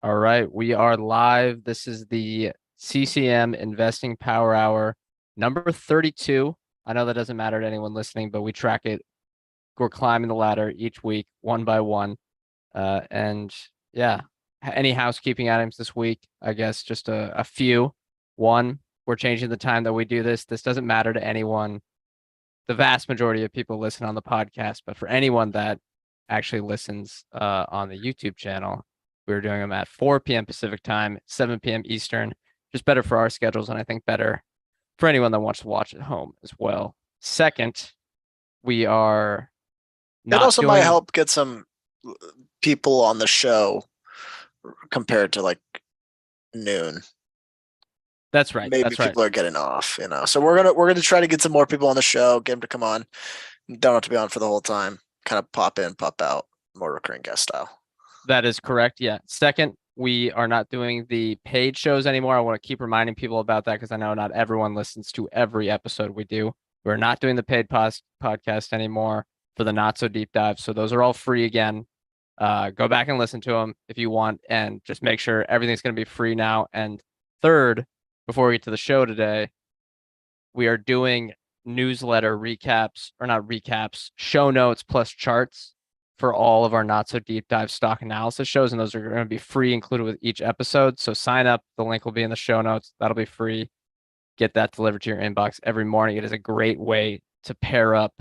All right, we are live. This is the CCM Investing Power Hour, number 32. I know that doesn't matter to anyone listening, but we track it. We're climbing the ladder each week, one by one. And yeah, any housekeeping items this week? I guess just a few. One, we're changing the time that we do this. This doesn't matter to anyone. The vast majority of people listen on the podcast, but for anyone that actually listens on the YouTube channel, we're doing them at 4 p.m. Pacific time, 7 p.m. Eastern. Just better for our schedules, and I think better for anyone that wants to watch at home as well. Second, we are It not also might doing. help get some people on the show compared to like noon. That's right. Maybe That's right. people are getting off, So we're gonna try to get some more people on the show, get them to come on. Don't have to be on for the whole time. Kind of pop in, pop out, more recurring guest style. That is correct. Yeah. Second, we are not doing the paid shows anymore. I want to keep reminding people about that because I know not everyone listens to every episode we do. We're not doing the paid podcast anymore for the not so deep dive. So those are all free again. Go back and listen to them if you want, and just make sure everything's going to be free now. And third, before we get to the show today, we are doing newsletter recaps, or not recaps, show notes plus charts for all of our not so deep dive stock analysis shows. And those are going to be free included with each episode. So sign up. The link will be in the show notes. That'll be free. Get that delivered to your inbox every morning. It is a great way to pair up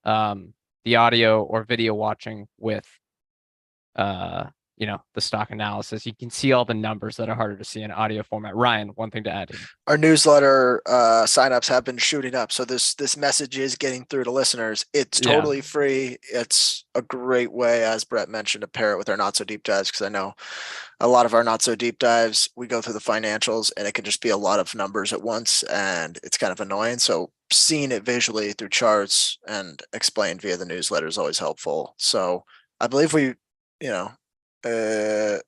the audio or video watching with uh, the stock analysis. You can see all the numbers that are harder to see in audio format. Ryan, one thing to add here. Our newsletter signups have been shooting up, so this message is getting through to listeners. It's Yeah. totally free. It's a great way, as Brett mentioned, to pair it with our not so deep dives, because I know a lot of our not so deep dives, we go through the financials and it can just be a lot of numbers at once and it's kind of annoying. So seeing it visually through charts and explained via the newsletter is always helpful. So I believe we, you know, uh,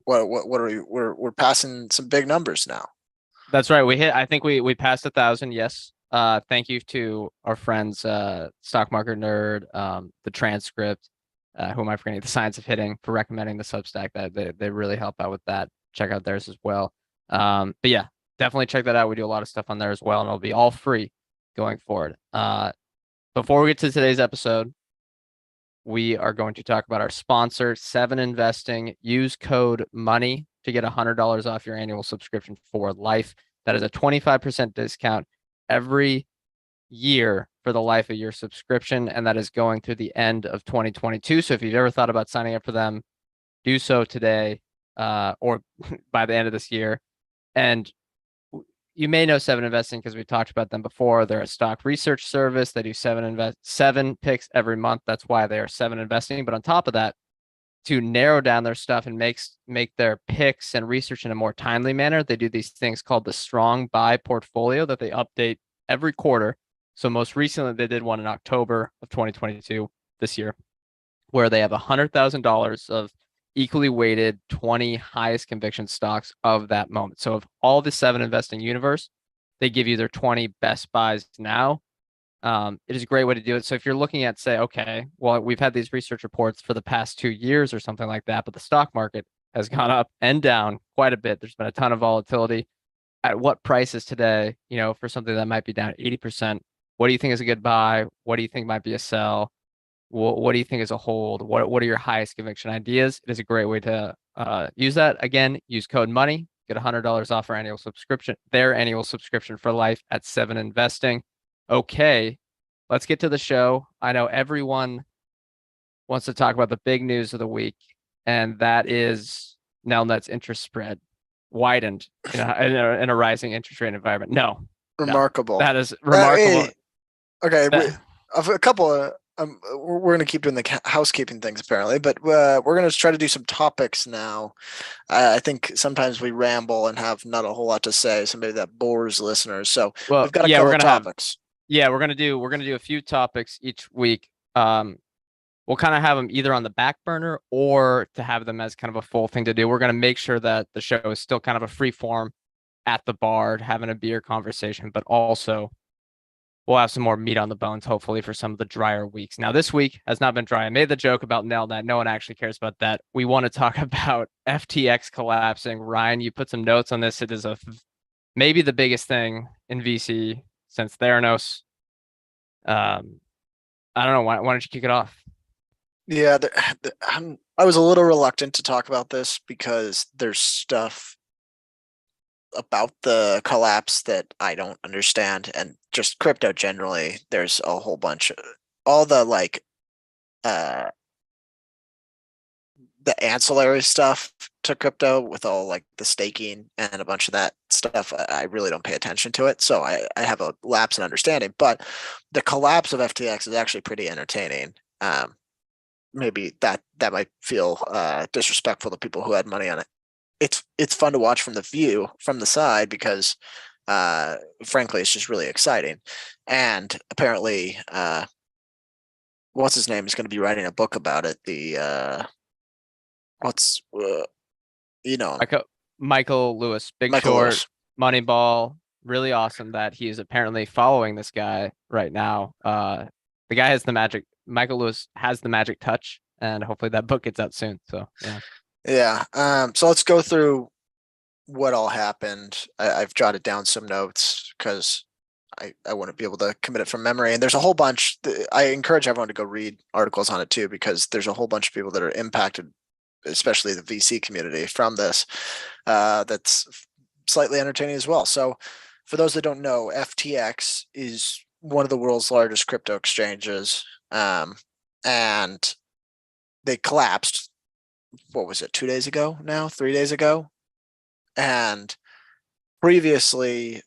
what are we? We're passing some big numbers now. That's right. I think we passed 1,000. Yes. Thank you to our friends, Stock Market Nerd, the Transcript, who am I forgetting? The Science of Hitting, for recommending the Substack. That they really help out with that. Check out theirs as well. But yeah, definitely check that out. We do a lot of stuff on there as well, and it'll be all free going forward. Before we get to today's episode, we are going to talk about our sponsor, Seven Investing. Use code MONEY to get $100 off your annual subscription for life. That is a 25% discount every year for the life of your subscription, and that is going through the end of 2022. So if you've ever thought about signing up for them, do so today or by the end of this year. And you may know Seven Investing because we talked about them before. They're a stock research service. They do seven picks every month. That's why they are Seven Investing. But on top of that, to narrow down their stuff and make their picks and research in a more timely manner, they do these things called the strong buy portfolio that they update every quarter. So most recently, they did one in October of 2022 this year, where they have $100,000 of equally weighted 20 highest conviction stocks of that moment. So of all the Seven Investing universe, they give you their 20 best buys now. It is a great way to do it. So if you're looking at, say, okay, well, we've had these research reports for the past 2 years or something like that, but the stock market has gone up and down quite a bit. There's been a ton of volatility. At what prices today, for something that might be down 80%, what do you think is a good buy? What do you think might be a sell? What do you think is a hold? What are your highest conviction ideas? It is a great way to use that. Again, use code MONEY, get $100 off their annual subscription for life at Seven Investing. Okay, let's get to the show. I know everyone wants to talk about the big news of the week, and that is Nelnet's interest spread widened in a rising interest rate environment. No, Remarkable. that is remarkable. Okay, That, of a couple of we're going to keep doing the housekeeping things apparently, but we're going to try to do some topics now. I think sometimes we ramble and have not a whole lot to say, so maybe that bores listeners. So well, we've got a yeah, couple of topics. we're gonna do a few topics each week. We'll kind of have them either on the back burner or to have them as kind of a full thing to do. We're gonna make sure that the show is still kind of a free form at the bar, having a beer conversation, but also we'll have some more meat on the bones, hopefully, for some of the drier weeks. Now, this week has not been dry. I made the joke about Nelnet. No one actually cares about that. We want to talk about FTX collapsing. Ryan, you put some notes on this. It is maybe the biggest thing in VC since Theranos. I don't know. Why don't you kick it off? Yeah, I was a little reluctant to talk about this because there's stuff about the collapse that I don't understand, and just crypto generally. There's a whole bunch of all uh the ancillary stuff to crypto with all like the staking and a bunch of that stuff. I really don't pay attention to it, so I have a lapse in understanding. But the collapse of FTX is actually pretty entertaining. Maybe that might feel disrespectful to people who had money on it. It's fun to watch from the view from the side because frankly it's just really exciting. And apparently what's his name is going to be writing a book about it. The what's you know Michael Lewis, Big Michael Short, Lewis. Moneyball. Really awesome that he is apparently following this guy right now. The guy has the magic. Michael Lewis has the magic touch, and hopefully that book gets out soon. So yeah. Yeah. So let's go through what all happened. I've jotted down some notes because I wouldn't be able to commit it from memory. And there's a whole bunch. I encourage everyone to go read articles on it too, because there's a whole bunch of people that are impacted, especially the VC community, from this. That's slightly entertaining as well. So for those that don't know, FTX is one of the world's largest crypto exchanges. And they collapsed. What was it? 2 days ago now? 3 days ago? And previously,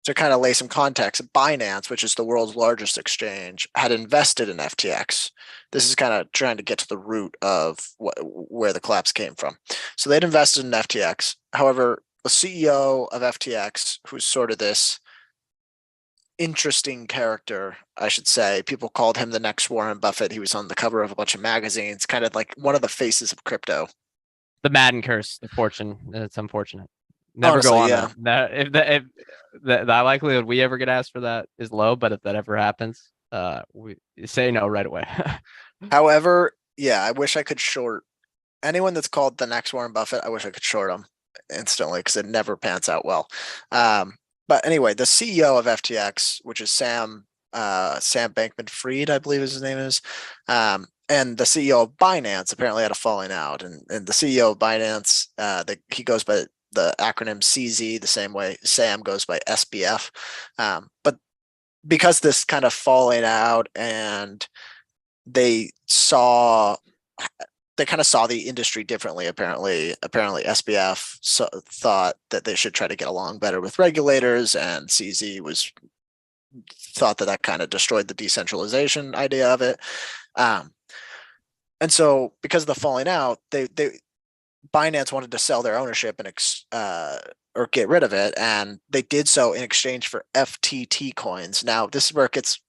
to kind of lay some context, Binance, which is the world's largest exchange, had invested in FTX. This is kind of trying to get to the root of where the collapse came from. So they'd invested in FTX. However, the CEO of FTX, who's sort of this interesting character, I should say. People called him the next Warren Buffett. He was on the cover of a bunch of magazines, kind of like one of the faces of crypto. The Madden curse, the fortune. It's unfortunate. Never go Honestly, on yeah. that. If the likelihood we ever get asked for that is low, but if that ever happens, we say no right away. However, yeah, I wish I could short anyone that's called the next Warren Buffett. I wish I could short them instantly because it never pans out well. But anyway, the CEO of FTX, which is Sam Bankman-Fried, I believe his name is, and the CEO of Binance apparently had a falling out. And the CEO of Binance, he goes by the acronym CZ, the same way Sam goes by SBF. But because this kind of falling out, and they kind of saw the industry differently. Apparently SBF thought that they should try to get along better with regulators, and CZ thought that kind of destroyed the decentralization idea of it. And so because of the falling out, they Binance wanted to sell their ownership and or get rid of it, and they did so in exchange for FTT coins. Now this is where it gets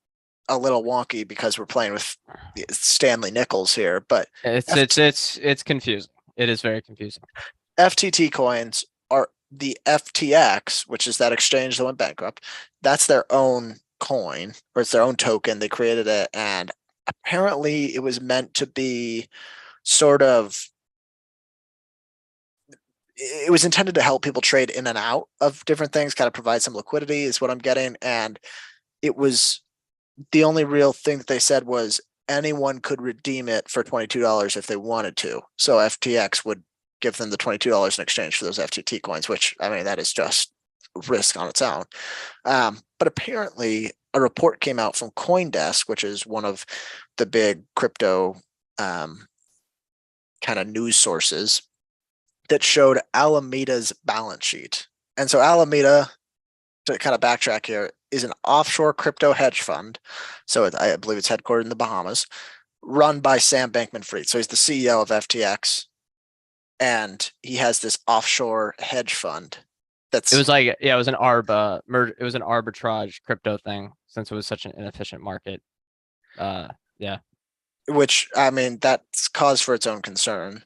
a little wonky because we're playing with Stanley Nichols here, but it's confusing. It is very confusing. FTT coins are the FTX, which is that exchange that went bankrupt. That's their own coin, or it's their own token. They created it, and apparently it was meant to be sort of, it was intended to help people trade in and out of different things, kind of provide some liquidity is what I'm getting. And it was, the only real thing that they said was anyone could redeem it for $22 if they wanted to. So FTX would give them the $22 in exchange for those FTT coins, which, I mean, that is just risk on its own. But apparently a report came out from CoinDesk, which is one of the big crypto kind of news sources, that showed Alameda's balance sheet. And so Alameda, to kind of backtrack here, is an offshore crypto hedge fund. So I believe it's headquartered in the Bahamas, run by Sam Bankman-Fried. So he's the CEO of FTX, and he has this offshore hedge fund. It was like, yeah, it was an it was an arbitrage crypto thing, since it was such an inefficient market. Yeah. Which, I mean, that's cause for its own concern.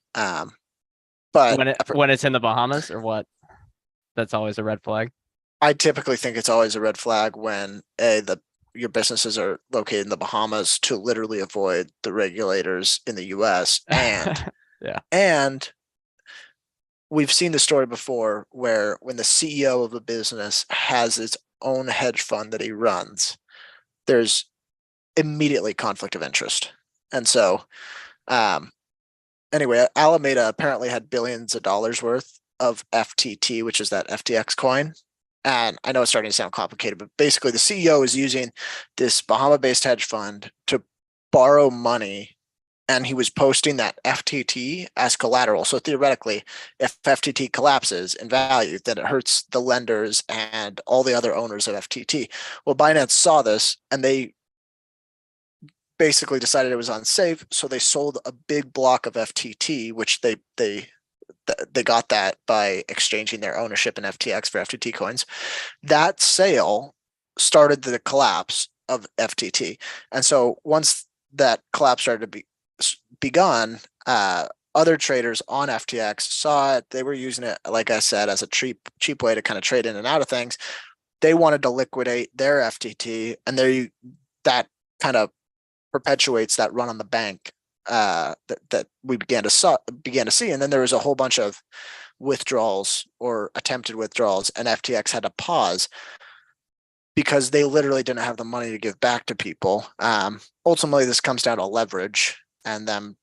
But when it's in the Bahamas, or what? That's always a red flag. I typically think it's always a red flag when the your businesses are located in the Bahamas to literally avoid the regulators in the US. Yeah. And we've seen the story before where when the CEO of a business has its own hedge fund that he runs, there's immediately conflict of interest. And so, um, anyway, Alameda apparently had billions of dollars worth of FTT, which is that FTX coin. And I know it's starting to sound complicated, but basically the CEO is using this Bahama-based hedge fund to borrow money, and he was posting that FTT as collateral. So theoretically, if FTT collapses in value, then it hurts the lenders and all the other owners of FTT. Well, Binance saw this and they basically decided it was unsafe, so they sold a big block of FTT, which they got that by exchanging their ownership in FTX for FTT coins. That sale started the collapse of FTT, and so once that collapse started to be begun, other traders on FTX saw it. They were using it, like I said, as a cheap way to kind of trade in and out of things. They wanted to liquidate their FTT, and that kind of perpetuates that run on the bank that we began to see. And then there was a whole bunch of withdrawals or attempted withdrawals, and FTX had to pause because they literally didn't have the money to give back to people. Ultimately, this comes down to leverage and them.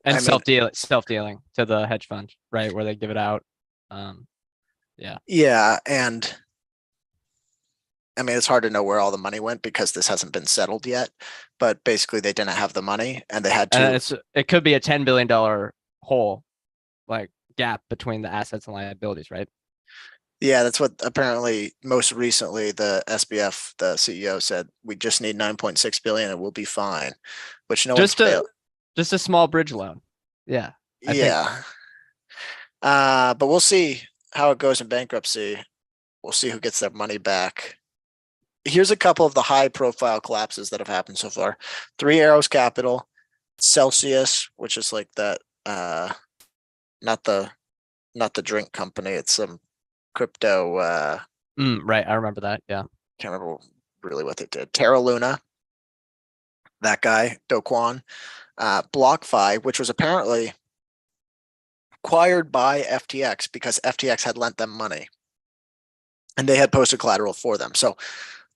And self-dealing to the hedge fund, right? Where they give it out. Yeah. Yeah. And I mean, it's hard to know where all the money went because this hasn't been settled yet, but basically they didn't have the money and they had And to. it could be a $10 billion hole, like gap between the assets and liabilities, right? Yeah, that's what apparently most recently the SBF, the CEO said, we just need 9.6 billion and we'll be fine, which no one's failed. Just a small bridge loan. Yeah. I think Yeah. But we'll see how it goes in bankruptcy. We'll see who gets their money back. Here's a couple of the high profile collapses that have happened so far. Three Arrows Capital, Celsius, which is like that, not the drink company, it's some crypto, right. I remember that. Yeah. can't remember really what they did. Terra Luna, that guy, Do Kwon, BlockFi, which was apparently acquired by FTX because FTX had lent them money and they had posted collateral for them. So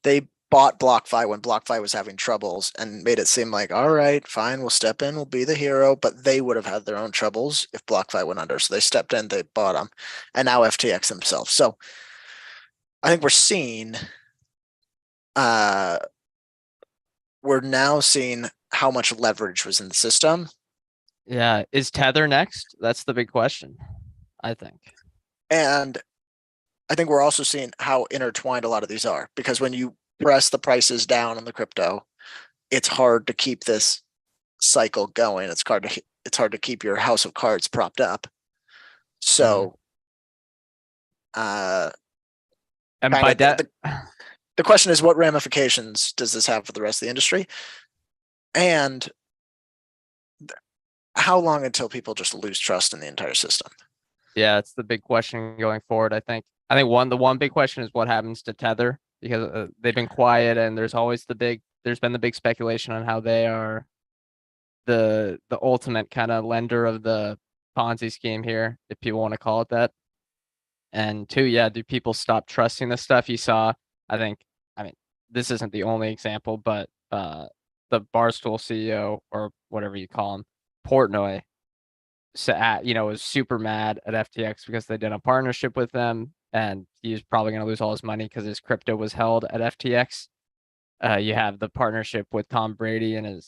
they bought BlockFi when BlockFi was having troubles and made it seem like, all right, fine, we'll step in, we'll be the hero, but they would have had their own troubles if BlockFi went under. So they stepped in, they bought them, and now FTX themselves. So I think uh, we're now seeing how much leverage was in the system. Yeah. Is Tether next? That's the big question, I think. And I think we're also seeing how intertwined a lot of these are, because when you press the prices down on the crypto, it's hard to keep this cycle going. It's hard to keep your house of cards propped up. So, And by the question is, what ramifications does this have for the rest of the industry? And how long until people just lose trust in the entire system? yeah, it's the big question going forward. I think the one big question is what happens to Tether, because they've been quiet and there's been the big speculation on how they are the ultimate kind of lender of the Ponzi scheme here, if people want to call it that. And two, yeah, do people stop trusting this stuff? You saw, I mean, this isn't the only example, but the Barstool CEO or whatever you call him, Portnoy, was super mad at FTX because they did a partnership with them, and he was probably going to lose all his money because his crypto was held at FTX. You have the partnership with Tom Brady and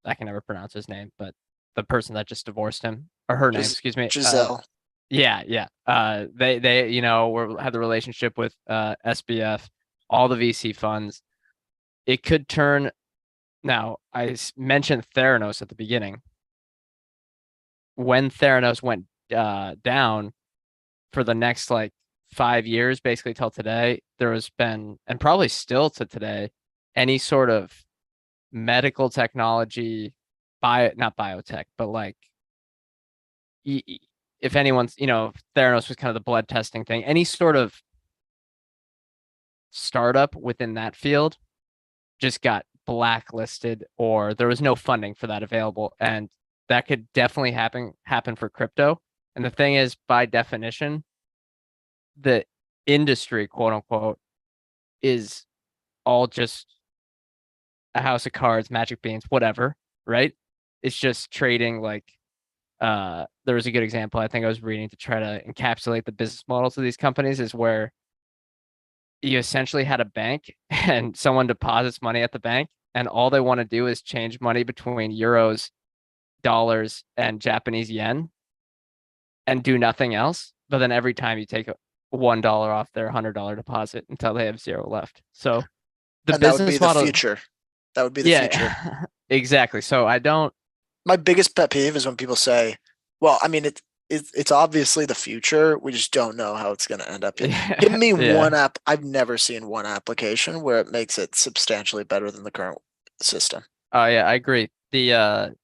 I can never pronounce his name, but the person that just divorced him, or her name, excuse me. Giselle. Yeah. They had the relationship with SBF, all the VC funds. It could turn. Now, mentioned Theranos at the beginning. When Theranos went down for the next like 5 years, basically till today, there has been, and probably still to today, any sort of medical technology, not biotech, but like if anyone's, Theranos was kind of the blood testing thing, any sort of startup within that field just got blacklisted, or there was no funding for that available. And that could definitely happen for crypto. And the thing is, by definition, the industry, quote unquote, is all just a house of cards, magic beans, whatever, right? It's just trading like there was a good example I think I was reading to try to encapsulate the business models of these companies is where you essentially had a bank and someone deposits money at the bank and all they want to do is change money between euros, dollars, and Japanese yen and do nothing else. But then every time you take $1 off their $100 deposit until they have zero left. So the And that would be business the model, future. That would be the future. yeah, exactly. So I don't, My biggest pet peeve is when people say, "Well, I mean, it's obviously the future. We just don't know how it's going to end up." Give me one yeah. app. I've never seen one application where it makes it substantially better than the current system. Oh yeah, I agree. The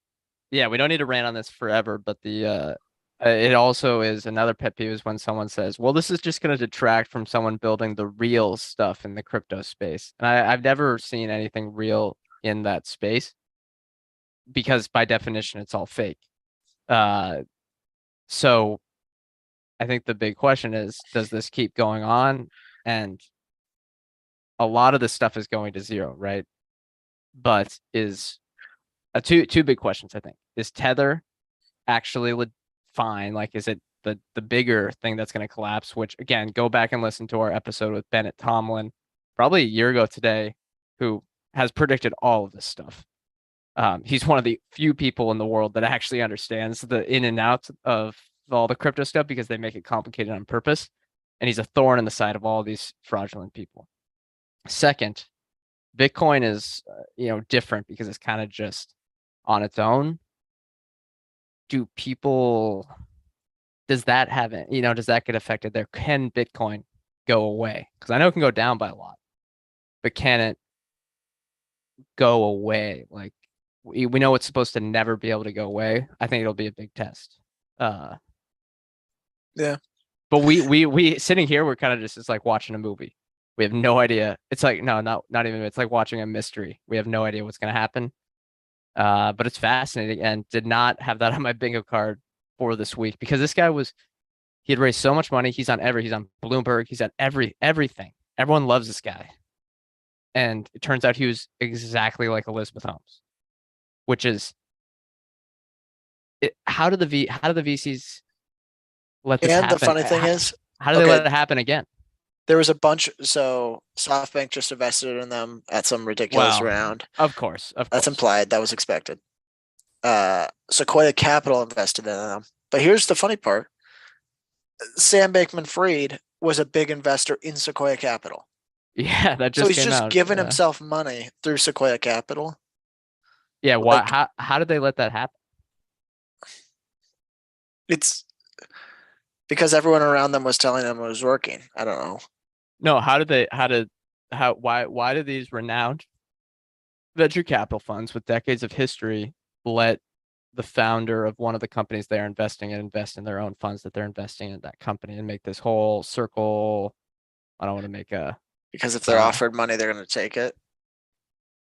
yeah, we don't need to rant on this forever, but the it also is another pet peeve is when someone says, "Well, this is just going to detract from someone building the real stuff in the crypto space." And I've never seen anything real in that space because by definition it's all fake. Uh, so I think the big question is, does this keep going on? And a lot of this stuff is going to zero, right? But is two big questions, I think. Is Tether actually fine? Like, is it the bigger thing that's going to collapse? Which again, go back and listen to our episode with Bennett Tomlin, probably a year ago today, who has predicted all of this stuff. He's one of the few people in the world that actually understands the in and out of all the crypto stuff because they make it complicated on purpose. And he's a thorn in the side of all these fraudulent people. Second, Bitcoin is, different because it's kind of just on its own. Do people, does that have it, does that get affected there? Can Bitcoin go away? Because I know it can go down by a lot, but can it go away? Like we know it's supposed to never be able to go away. I think it'll be a big test. Uh, Yeah. but we sitting here, we're kind of just, it's like watching a movie. We have no idea. It's like, no, not even, it's like watching a mystery. We have no idea what's going to happen. But it's fascinating and did not have that on my bingo card for this week because this guy he had raised so much money. He's on Bloomberg. He's at everything. Everyone loves this guy. And it turns out he was exactly like Elizabeth Holmes, which is how do the VCs let this And the happen? funny thing is, How do they okay, let it happen again? there was a bunch. So SoftBank just invested in them at some ridiculous Well, round. of course. That's implied. That was expected. Sequoia Capital invested in them. But here's the funny part. Sam Bankman-Fried was a big investor in Sequoia Capital. Yeah, that So just he's came just out. giving himself money through Sequoia Capital. Yeah, why? Like, How did they let that happen? it's because everyone around them was telling them it was working. I don't know. No, why do these renowned venture capital funds with decades of history let the founder of one of the companies they're investing in invest in their own funds that they're investing in that company and make this whole circle? I don't want to make a Because if they're offered money, they're going to take it.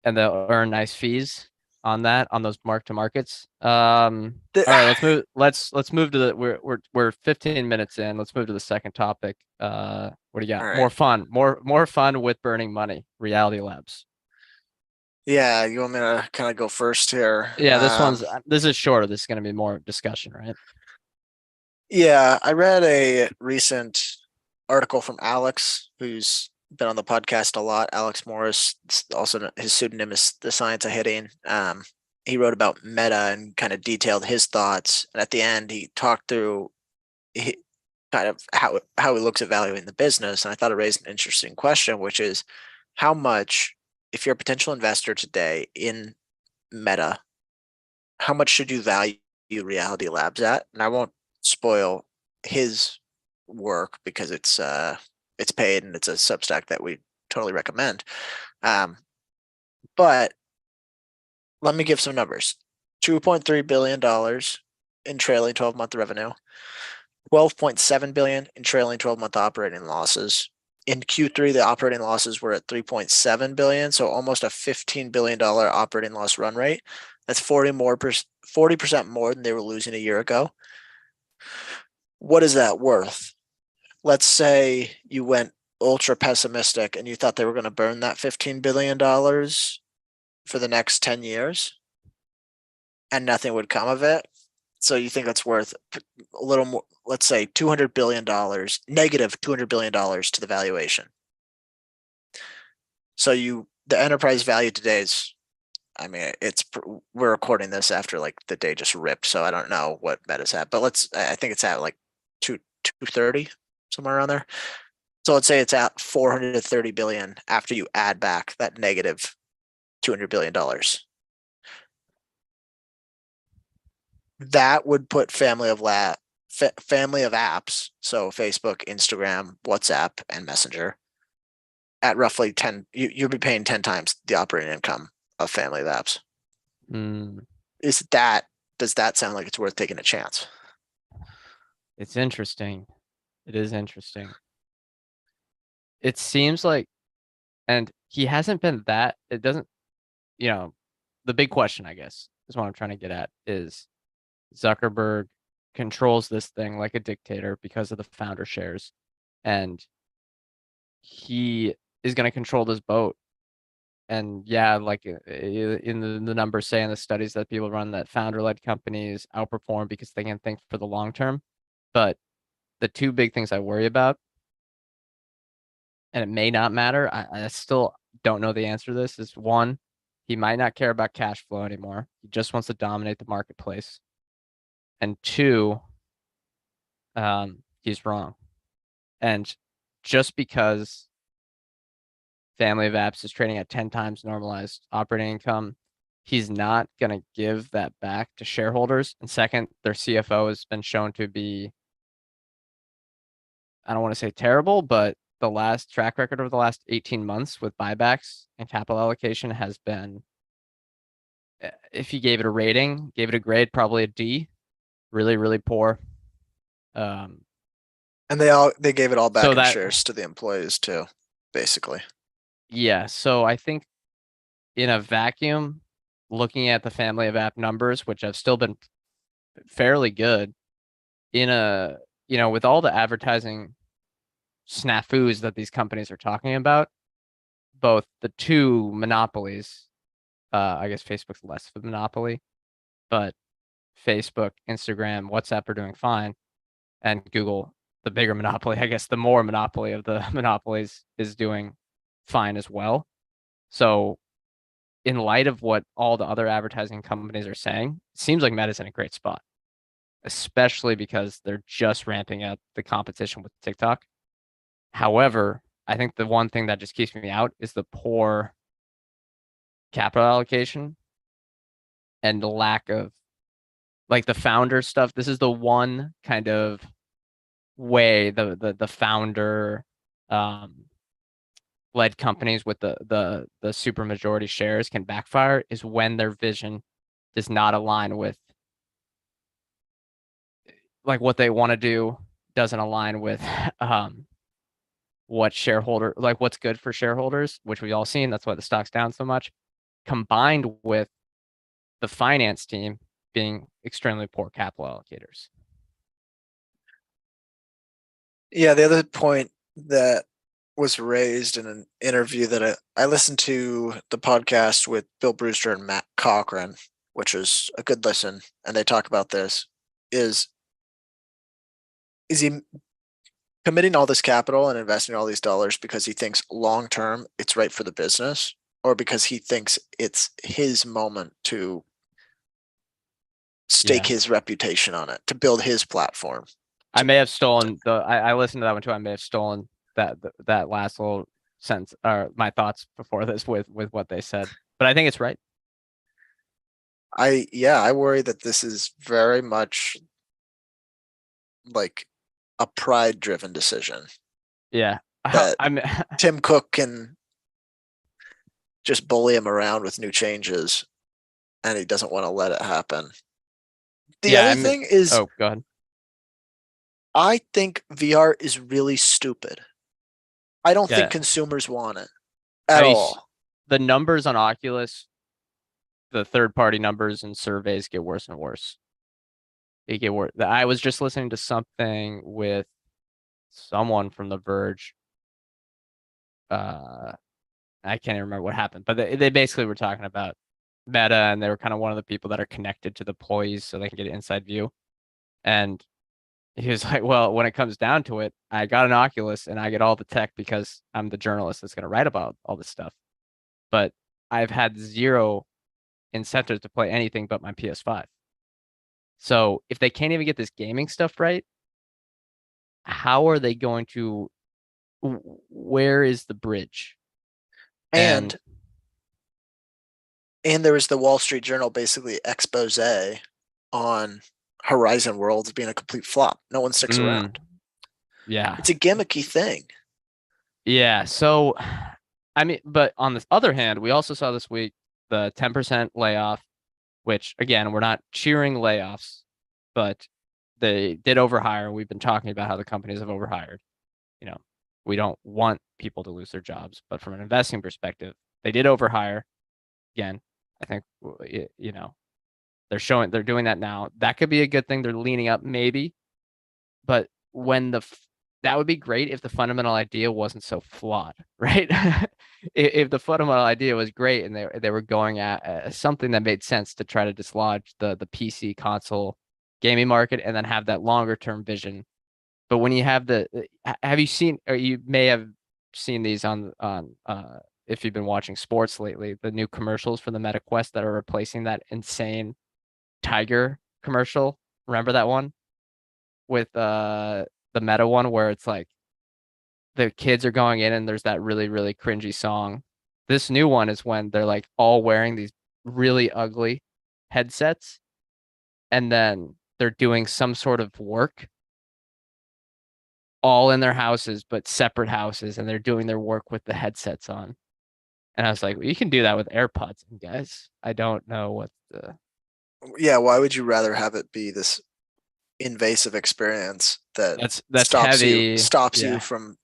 and they'll earn nice fees on that on those mark to markets. All right, let's move to we're 15 minutes in. Let's move to the second topic. What do you got? All right. More fun with burning money. Reality Labs. Yeah, you want me to kind of go first here? Yeah, this is shorter. This is going to be more discussion, right? Yeah, I read a recent article from Alex, who's been on the podcast a lot. Alex Morris, also his pseudonym is The Science of Hitting. He wrote about Meta and kind of detailed his thoughts. And at the end, he talked through kind of how he looks at valuing the business. And I thought it raised an interesting question, which is how much, if you're a potential investor today in Meta, how much should you value Reality Labs at? And I won't spoil his work because it's paid and it's a Substack that we totally recommend. But let me give some numbers. $2.3 billion in trailing 12-month revenue, 12.7 billion in trailing 12-month operating losses, in Q3, the operating losses were at 3.7 billion, so almost a $15 billion operating loss run rate. That's 40% more than they were losing a year ago. What is that worth? Let's say you went ultra pessimistic and you thought they were going to burn that $15 billion for the next 10 years and nothing would come of it. So you think it's worth a little more, let's say $200 billion, negative $200 billion to the valuation. So the enterprise value today is, I mean, we're recording this after like the day just ripped. So I don't know what Meta's at, but I think it's at like 230, somewhere around there. So let's say it's at 430 billion after you add back that negative $200 billion. That would put family of apps, so Facebook, Instagram, WhatsApp, and Messenger, at roughly 10. You'll be paying 10 times the operating income of family of apps. Mm, Does that sound like it's worth taking a chance? it's interesting. It is interesting. It seems like, and he hasn't been that, it doesn't, the big question, I guess, is what I'm trying to get at is Zuckerberg controls this thing like a dictator because of the founder shares. And he is going to control this boat. And yeah, like in the numbers say in the studies that people run that founder-led companies outperform because they can think for the long term. But the two big things I worry about, and it may not matter, I still don't know the answer to this, is one, he might not care about cash flow anymore. He just wants to dominate the marketplace. And two, he's wrong. And just because family of apps is trading at 10 times normalized operating income, he's not going to give that back to shareholders. And second, their CFO has been shown to be, I don't want to say terrible, but the last track record over the last 18 months with buybacks and capital allocation has been, if you gave it a rating, gave it a grade, probably a D, really, really poor. And they gave it all back So in that, shares to the employees too, basically. yeah. So I think in a vacuum, looking at the family of app numbers, which have still been fairly good, with all the advertising snafus that these companies are talking about, both the two monopolies, I guess Facebook's less of a monopoly, but Facebook, Instagram, WhatsApp are doing fine, and Google, the bigger monopoly, I guess the more monopoly of the monopolies, is doing fine as well. So in light of what all the other advertising companies are saying, it seems like Meta's in a great spot, especially because they're just ramping up the competition with TikTok. However, I think the one thing that just keeps me out is the poor capital allocation and the lack of, like, the founder stuff. This is the one kind of way the founder led companies with the super majority shares can backfire, is when their vision does not align with, like, what they want to do, doesn't align with what's good for shareholders, which we've all seen. That's why the stock's down so much, combined with the finance team being extremely poor capital allocators. Yeah, the other point that was raised in an interview that I listened to the podcast with Bill Brewster and Matt Cochran, which was a good listen, and they talk about this, is he committing all this capital and investing all these dollars because he thinks long term it's right for the business, or because he thinks it's his moment to stake his reputation on it, to build his platform? I may have stolen I listened to that one too. I may have stolen that last little sentence, or my thoughts before this, with what they said, but I think it's right. I worry that this is very much like a pride driven decision. Yeah. That I'm Tim Cook can just bully him around with new changes, and he doesn't want to let it happen. The other thing is, oh, go ahead. I think VR is really stupid. I don't think Yeah. consumers want it Have at you all. the numbers on Oculus, the third party numbers and surveys get worse and worse. They get worse. I was just listening to something with someone from The Verge. Uh, I can't even remember what happened, but they basically were talking about Meta, and they were kind of one of the people that are connected to the employees so they can get an inside view. And he was like, well, when it comes down to it, I got an Oculus and I get all the tech because I'm the journalist that's going to write about all this stuff. But I've had zero incentive to play anything but my PS5. So if they can't even get this gaming stuff right, how are they going to, where is the bridge? And And there was the Wall Street Journal basically expose on Horizon Worlds being a complete flop. No one sticks around. Yeah. It's a gimmicky thing. Yeah. So, I mean, but on the other hand, we also saw this week the 10% layoff, which again, we're not cheering layoffs, but they did overhire. We've been talking about how the companies have overhired. You know, we don't want people to lose their jobs, but from an investing perspective, they did overhire. Again, I think, you know, they're doing that now. That could be a good thing. They're leaning up maybe, but when that would be great if the fundamental idea wasn't so flawed, right? If the fundamental idea was great and they were going at something that made sense to try to dislodge the PC console gaming market and then have that longer term vision. But when you have have you seen, or you may have seen these on if you've been watching sports lately, the new commercials for the Meta Quest that are replacing that insane Tiger commercial? Remember that one with the Meta one where it's like the kids are going in and there's that really, really cringy song. This new one is when they're like all wearing these really ugly headsets and then they're doing some sort of work all in their houses, but separate houses, and they're doing their work with the headsets on. And I was like, well, you can do that with AirPods, guys. I don't know what the Yeah, why would you rather have it be this invasive experience that that's heavy. stops you Yeah. from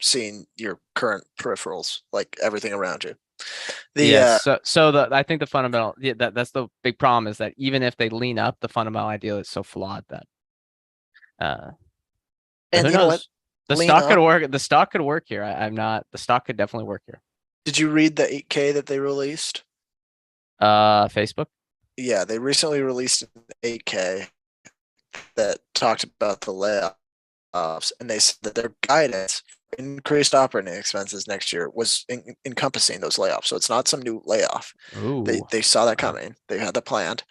seeing your current peripherals, like everything around you? The Yes. So I think the fundamental, yeah, that's the big problem, is that even if they lean up, the fundamental idea is so flawed that uh but and who you know what? knows? The Lean stock could up. work. The stock could work here. I'm not, the stock could definitely work here. Did you read the 8K that they released? Facebook. Yeah, they recently released an 8K that talked about the layoffs, and they said that their guidance for increased operating expenses next year was encompassing those layoffs. So it's not some new layoff. Ooh. They saw that coming. They had that planned,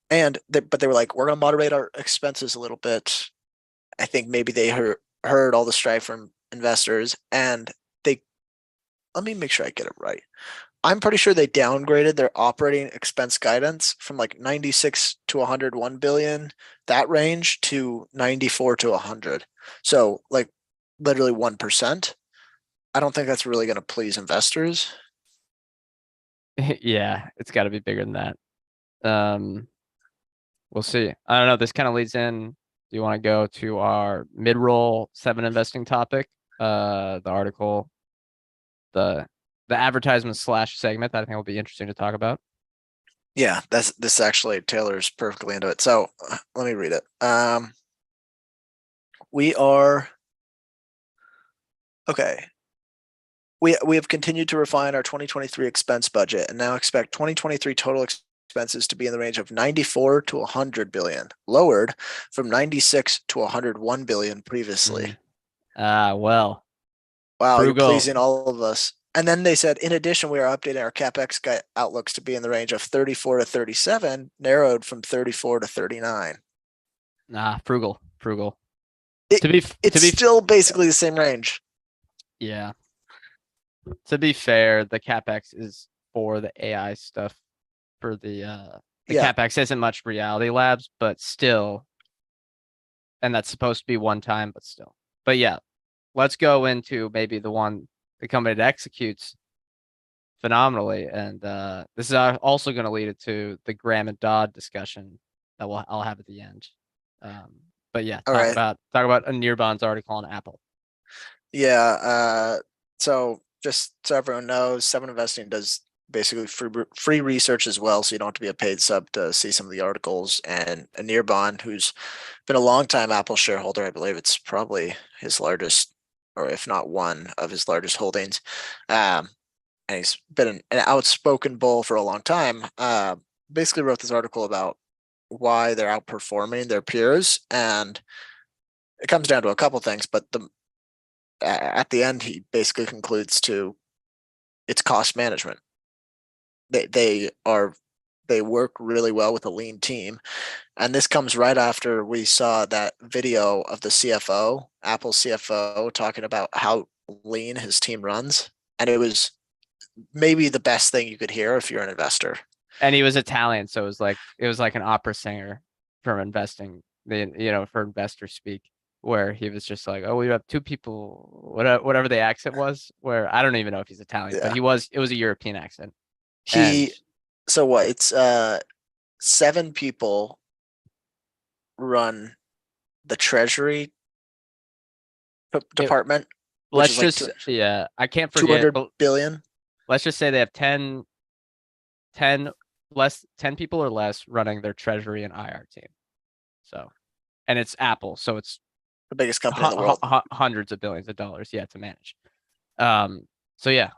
but they were like, we're going to moderate our expenses a little bit. I think maybe they heard all the strife from investors, and they, let me make sure I get it right. I'm pretty sure they downgraded their operating expense guidance from like 96 to 101 billion, that range, to 94 to 100. So like literally 1%. I don't think that's really going to please investors. Yeah, it's got to be bigger than that. Um, we'll see. I don't know. This kind of leads in. Do you want to go to our mid-roll 7 investing topic? The article, the the advertisement slash segment that I think will be interesting to talk about. Yeah, this actually tailors perfectly into it. So let me read it. We are okay. We have continued to refine our 2023 expense budget and now expect 2023 total expenses to be in the range of 94 to 100 billion, lowered from 96 to 101 billion previously. Well, Wow, you're frugal. pleasing all of us. And then they said, in addition, we are updating our capex outlooks to be in the range of 34 to 37, narrowed from 34 to 39. Frugal. It, To be it's still basically the same range. yeah. To be fair, the capex is for the AI stuff. For the Yeah. capex isn't much reality labs, but still, and that's supposed to be one time, but still. But yeah, let's go into maybe the company that executes phenomenally, and this is also going to lead it to the Graham and Dodd discussion that I'll have at the end. Um, but yeah, All right. talk about a Nearbon's article on Apple. Yeah, so just so everyone knows, Seven Investing does basically free research as well, so you don't have to be a paid sub to see some of the articles. And Anirban, who's been a long time Apple shareholder, I believe it's probably his largest, or if not one of his largest holdings. And he's been an outspoken bull for a long time. Basically wrote this article about why they're outperforming their peers, and it comes down to a couple things, but the at the end he basically concludes to it's cost management. They work really well with a lean team, and this comes right after we saw that video of the CFO, Apple CFO, talking about how lean his team runs, and it was maybe the best thing you could hear if you're an investor. And he was Italian, so it was like an opera singer from investing, for investor speak, where he was just like, "Oh, we have two people," whatever the accent was. Where I don't even know if he's Italian, but Yeah, it was a European accent. And he so what? It's seven people run the treasury it, department, which let's is like just, yeah, I can't two forget, hundred but billion. let's just say they have 10 people or less running their treasury and IR team. So, and it's Apple, so it's The biggest company in the world. hundreds of billions of dollars, yeah, to manage. Um, so yeah,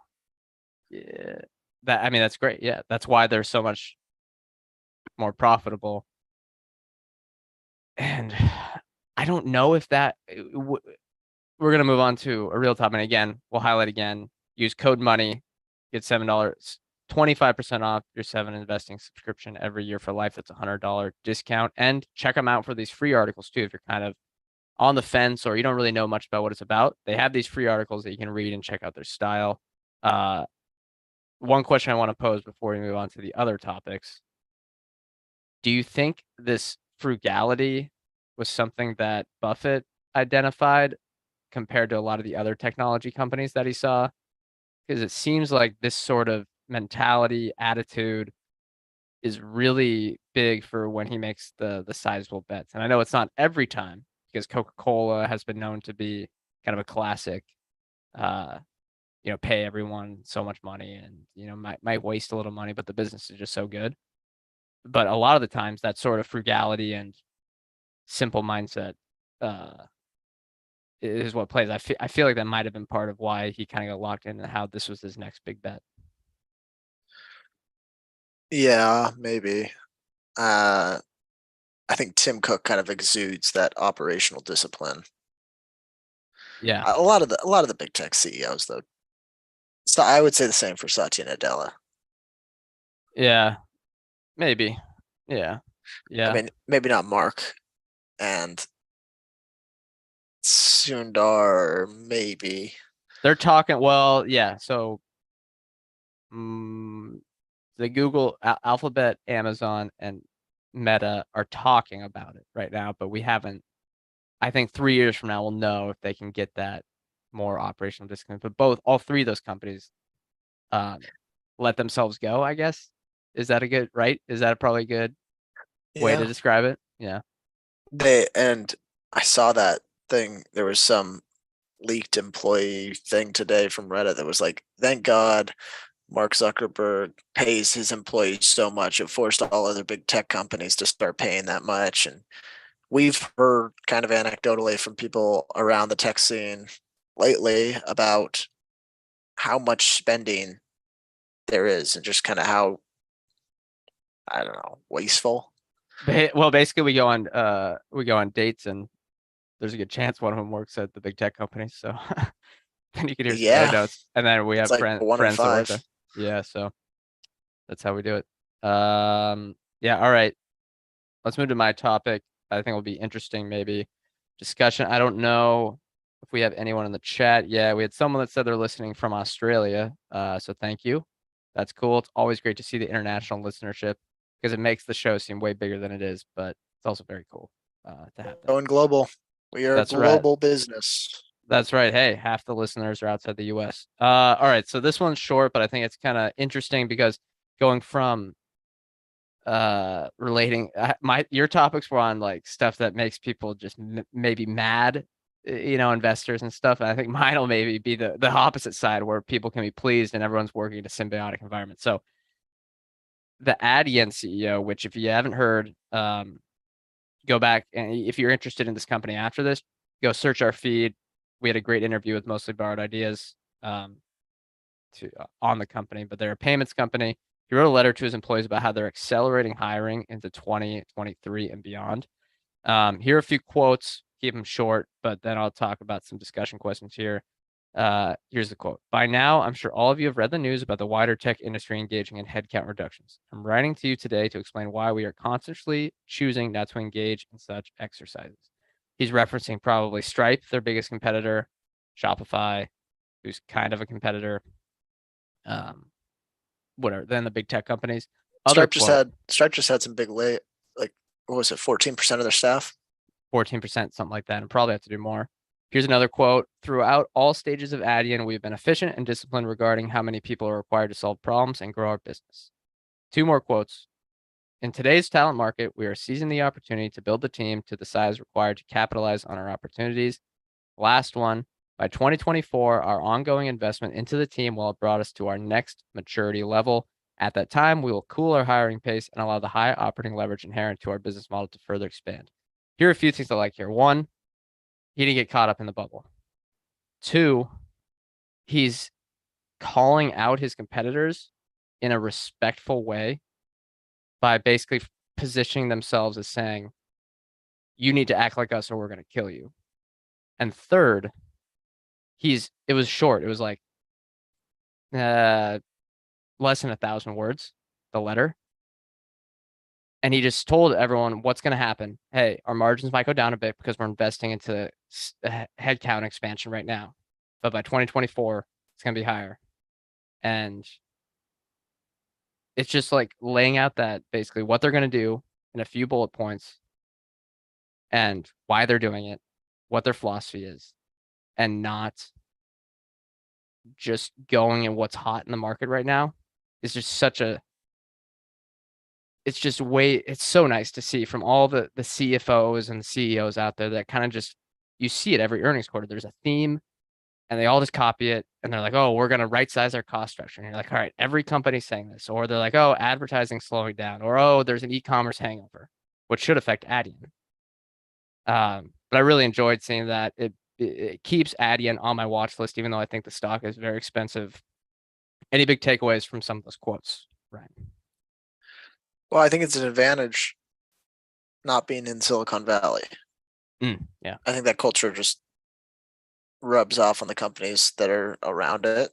that, I mean, that's great. Yeah, that's why they're so much more profitable. And I don't know if we're gonna move on to a real topic. And again, we'll highlight again. Use code money, get $7, 25% off your Seven investing subscription every year for life. That's $100 discount. And check them out for these free articles too. If you're kind of on the fence or you don't really know much about what it's about, they have these free articles that you can read and check out their style. Uh, one question I want to pose before we move on to the other topics. Do you think this frugality was something that Buffett identified compared to a lot of the other technology companies that he saw? Because it seems like this sort of mentality, attitude is really big for when he makes the sizable bets. And I know it's not every time because Coca-Cola has been known to be kind of a classic, uh, pay everyone so much money and, might waste a little money, but the business is just so good. But a lot of the times that sort of frugality and simple mindset, uh, is what plays. I feel like that might have been part of why he kind of got locked in and how this was his next big bet. Yeah, maybe. Uh, I think Tim Cook kind of exudes that operational discipline. Yeah. A lot of the big tech CEOs though. So I would say the same for Satya Nadella. Yeah. Maybe. Yeah. I Yeah. mean, maybe not Mark and Sundar, maybe. They're talking, well, yeah. So mm, the Google, Alphabet, Amazon, and Meta are talking about it right now, but we haven't. I think 3 years from now, we'll know if they can get that more operational discipline. But all three of those companies um, let themselves go, I guess. Is that a good, right? Is that probably a good way to Yeah. describe it? Yeah. And I saw that thing. There was some leaked employee thing today from Reddit that was like, thank God Mark Zuckerberg pays his employees so much. It forced all other big tech companies to start paying that much. And we've heard kind of anecdotally from people around the tech scene lately about how much spending there is and just kind of how, I don't know, wasteful. Well, basically we go on dates and there's a good chance one of them works at the big tech company. So then you can hear some Yeah, anecdotes. And then we it's have like one in friends that work there. five. Yeah, so that's how we do it. Yeah, all right. Let's move to my topic. I think will be interesting, maybe discussion. I don't know if we have anyone in the chat. Yeah, we had someone that said they're listening from Australia. So thank you. That's cool. It's always great to see the international listenership because it makes the show seem way bigger than it is, but it's also very cool to have that. Going global. We are a That's right. global business. That's right. Hey, half the listeners are outside the US. All right. So this one's short, but I think it's kind of interesting because going from relating your topics were on like stuff that makes people just maybe mad investors and stuff. And I think mine will maybe be the opposite side where people can be pleased and everyone's working in a symbiotic environment. So the ADYEN CEO, which if you haven't heard, go back, and if you're interested in this company after this, go search our feed. We had a great interview with Mostly Borrowed Ideas on the company, but they're a payments company. He wrote a letter to his employees about how they're accelerating hiring into 2023 and beyond. Here are a few quotes, keep them short, but then I'll talk about some discussion questions here. Here's the quote. By now, I'm sure all of you have read the news about the wider tech industry engaging in headcount reductions. I'm writing to you today to explain why we are consciously choosing not to engage in such exercises. He's referencing probably Stripe, their biggest competitor, Shopify, who's kind of a competitor, whatever, then the big tech companies. Stripe just had some big like, what was it, 14% of their staff? 14%, something like that, and probably have to do more. Here's another quote. Throughout all stages of ADYEN, we've been efficient and disciplined regarding how many people are required to solve problems and grow our business. Two more quotes. In today's talent market, we are seizing the opportunity to build the team to the size required to capitalize on our opportunities. Last one. By 2024, our ongoing investment into the team will have brought us to our next maturity level. At that time, we will cool our hiring pace and allow the high operating leverage inherent to our business model to further expand. Here are a few things I like here. One, he didn't get caught up in the bubble. Two, he's calling out his competitors in a respectful way by basically positioning themselves as saying, you need to act like us or we're going to kill you. And third, it was short. It was like less than 1,000 words, the letter. And he just told everyone what's going to happen. Hey, our margins might go down a bit because we're investing into headcount expansion right now. But by 2024, it's going to be higher. And it's just like laying out that basically what they're going to do in a few bullet points and why they're doing it, what their philosophy is, and not just going in what's hot in the market right now. It's just it's so nice to see from all the CFOs and the CEOs out there that kind of just, you see it every earnings quarter. There's a theme and they all just copy it and they're like, oh, we're going to right size our cost structure. And you're like, all right, every company's saying this. Or they're like, oh, advertising slowing down. Or, oh, there's an e-commerce hangover, which should affect ADYEN. But I really enjoyed seeing that. It keeps ADYEN on my watch list, even though I think the stock is very expensive. Any big takeaways from some of those quotes, Ryan? Well, I think it's an advantage not being in Silicon Valley. Yeah. I think that culture just rubs off on the companies that are around it,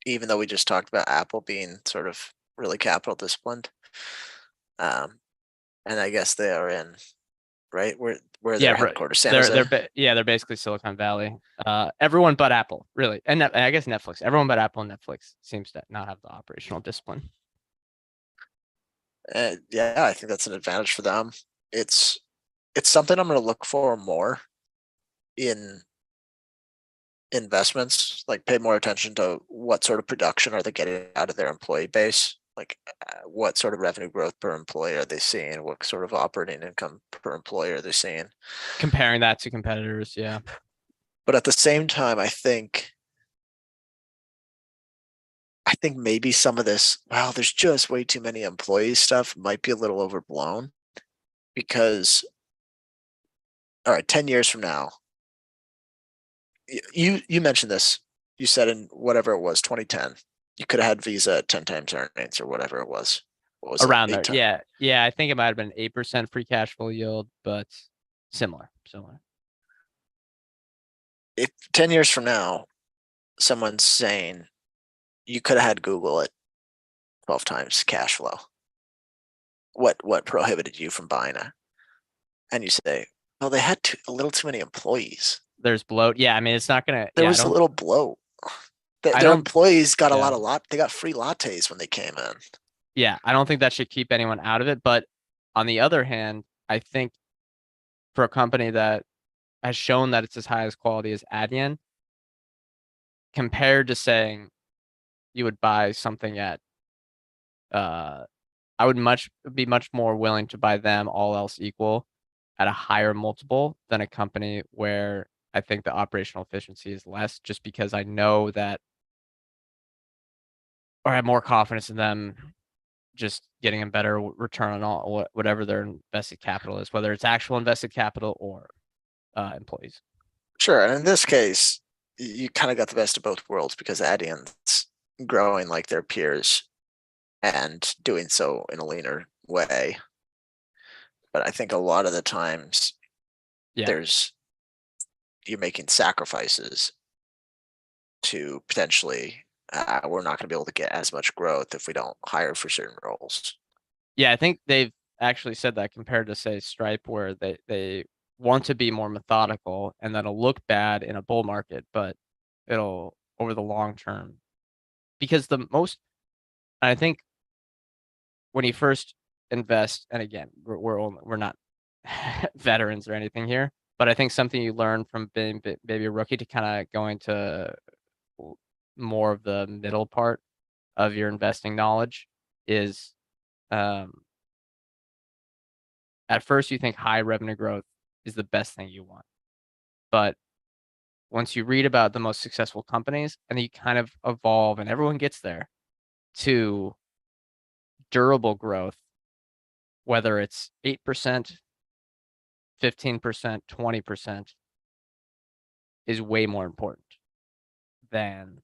even though we just talked about Apple being sort of really capital disciplined. And I guess they are in, right? Where their headquarters, San Jose. They're basically Silicon Valley. Everyone but Apple, really. And I guess Netflix. Everyone but Apple and Netflix seems to not have the operational discipline. Yeah, I think that's an advantage for them. It's something I'm going to look for more in investments, like pay more attention to what sort of production are they getting out of their employee base, like what sort of revenue growth per employee are they seeing, what sort of operating income per employee are they seeing, comparing that to competitors. Yeah, but at the same time, I think maybe some of this, wow, there's just way too many employees stuff might be a little overblown, because all right, 10 years from now, you mentioned this, you said in whatever it was, 2010, you could have had Visa at 10 times earnings or whatever it was. What was around it? there. Yeah. I think it might have been 8% free cash flow yield, but similar. If 10 years from now, someone's saying you could have had Google at 12 times cash flow, what prohibited you from buying it? And you say, well, they had a little too many employees. There's bloat. Yeah, I mean, it's not gonna. There was a little bloat. Their employees got they got free lattes when they came in. Yeah, I don't think that should keep anyone out of it. But on the other hand, I think for a company that has shown that it's as high as quality as ADYEN, compared to saying you would buy something at, I would be much more willing to buy them all else equal at a higher multiple than a company where I think the operational efficiency is less just because I know that, or I have more confidence in them just getting a better return on all whatever their invested capital is, whether it's actual invested capital or employees. Sure, and in this case, you kind of got the best of both worlds because ADYEN's growing like their peers and doing so in a leaner way. But I think a lot of the times Yeah. you're making sacrifices to potentially we're not going to be able to get as much growth if we don't hire for certain roles. Yeah, I think they've actually said that compared to say Stripe, where they want to be more methodical and that'll look bad in a bull market, but it'll over the long term. Because the most, I think, when you first invest, and again, we're not veterans or anything here, but I think something you learn from being maybe a rookie to kind of going to more of the middle part of your investing knowledge is, at first you think high revenue growth is the best thing you want. But once you read about the most successful companies and you kind of evolve and everyone gets there to durable growth, whether it's 8%, 15%, 20% is way more important than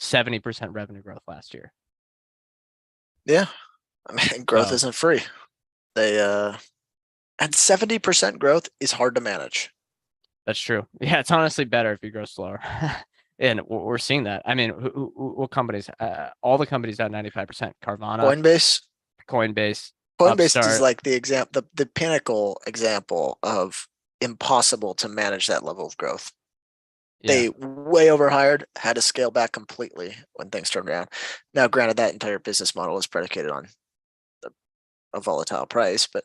70% revenue growth last year. Yeah, I mean, growth So isn't free. They and 70% growth is hard to manage. that's true. Yeah, it's honestly better if you grow slower. And we're seeing that. I mean, what companies? All the companies at 95%. Carvana, Coinbase, Coinbase, Coinbase is Upstart. like the example, the pinnacle example of impossible to manage that level of growth. Yeah, They way overhired, had to scale back completely when things turned around. Now, granted, that entire business model is predicated on a volatile price, but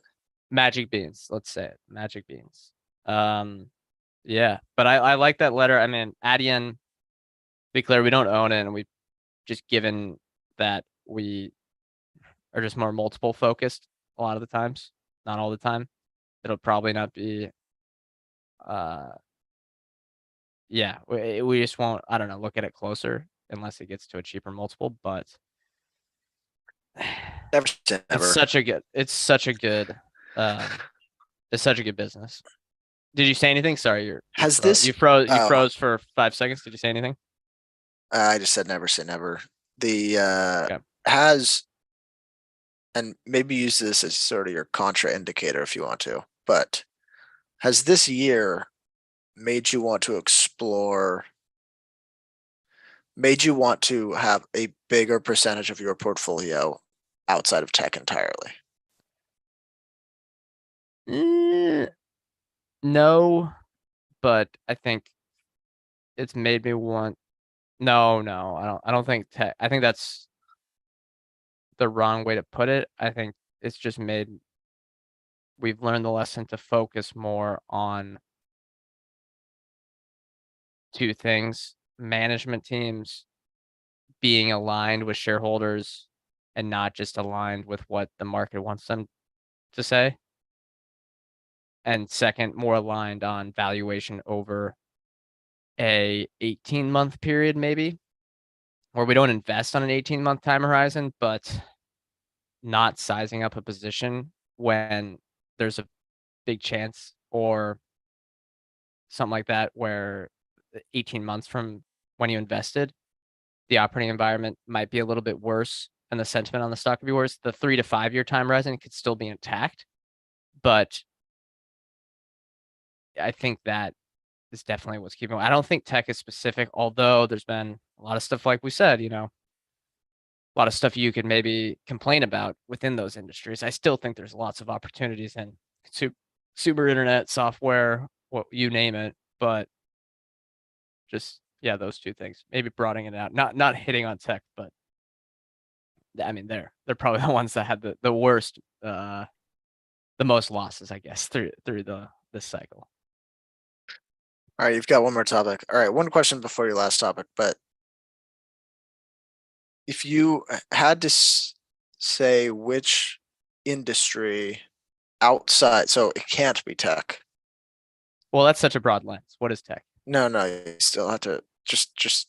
magic beans. Let's say it, magic beans. Yeah, but I like that letter. I mean, ADYEN. Be clear, we don't own it, and we just given that we are just more multiple focused a lot of the times, not all the time. It'll probably not be. Uh, yeah, we just won't. I don't know. Look at it closer unless it gets to a cheaper multiple, but. never say It's never. such a good. It's such a good. Um, it's such a good business. Did you say anything? Sorry, you Has froze. this? You Oh, froze for 5 seconds. Did you say anything? I just said never say never. The Okay. has, and maybe use this as sort of your contra indicator if you want to, but has this year made you want to explore, made you want to have a bigger percentage of your portfolio outside of tech entirely? No, but I think it's made me want. No, no, I don't. I don't think tech. I think that's the wrong way to put it. I think it's just made. We've learned the lesson to focus more on two things: management teams being aligned with shareholders and not just aligned with what the market wants them to say. And second, more aligned on valuation over a 18-month period, maybe, where we don't invest on an 18-month time horizon, but not sizing up a position when there's a big chance or something like that, where 18 months from when you invested, the operating environment might be a little bit worse and the sentiment on the stock could be worse. The 3 to 5 year time horizon could still be intact, but I think that is definitely what's keeping. I don't think tech is specific, although there's been a lot of stuff, like we said, a lot of stuff you could maybe complain about within those industries. I still think there's lots of opportunities in super internet software, what you name it, but just yeah, those two things. Maybe broadening it out, not hitting on tech, but I mean they're probably the ones that had the worst, the most losses, I guess, through this cycle. All right, you've got one more topic. All right, one question before your last topic, but if you had to say which industry outside, so it can't be tech, Well, that's such a broad lens. What is tech? No, you still have to just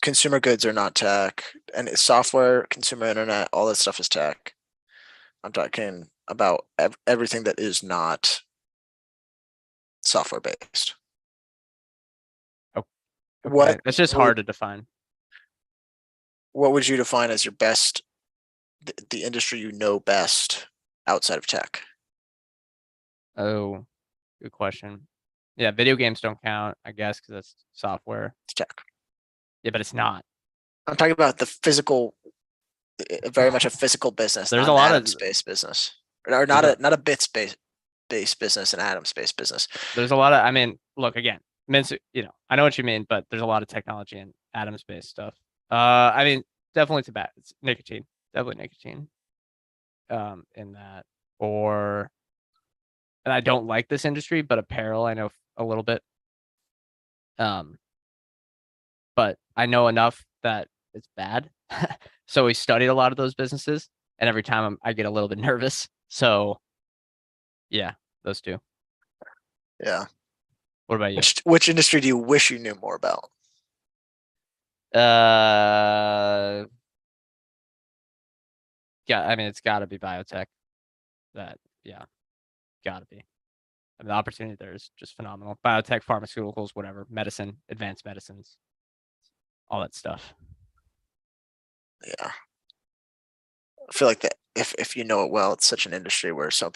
consumer goods are not tech, and it's software, consumer internet, all that stuff is tech. I'm talking about everything that is not software based. Okay, What that's just would hard to define. what would you define as your best, the industry you know best outside of tech? Oh, good question. Yeah, video games don't count, I guess, because that's software. It's tech. Yeah, but it's not. I'm talking about the physical, very much a physical business, There's not a an lot of atom space business, or there's not a bit space based business, an atom space business. there's a lot of, I mean, look again, I know what you mean, but there's a lot of technology and atoms based stuff. I mean, definitely tobacco, it's nicotine, definitely nicotine. In that, or and I don't like this industry, but apparel I know a little bit. Um, but I know enough that it's bad. So we studied a lot of those businesses, and every time I get a little bit nervous. So yeah, those two. Yeah. What about you? Which industry do you wish you knew more about? Uh, yeah, I mean, it's got to be biotech. That, yeah, got to be. I mean, the opportunity there is just phenomenal. Biotech, pharmaceuticals, whatever, medicine, advanced medicines, all that stuff. Yeah. I feel like that if you know it well, it's such an industry where so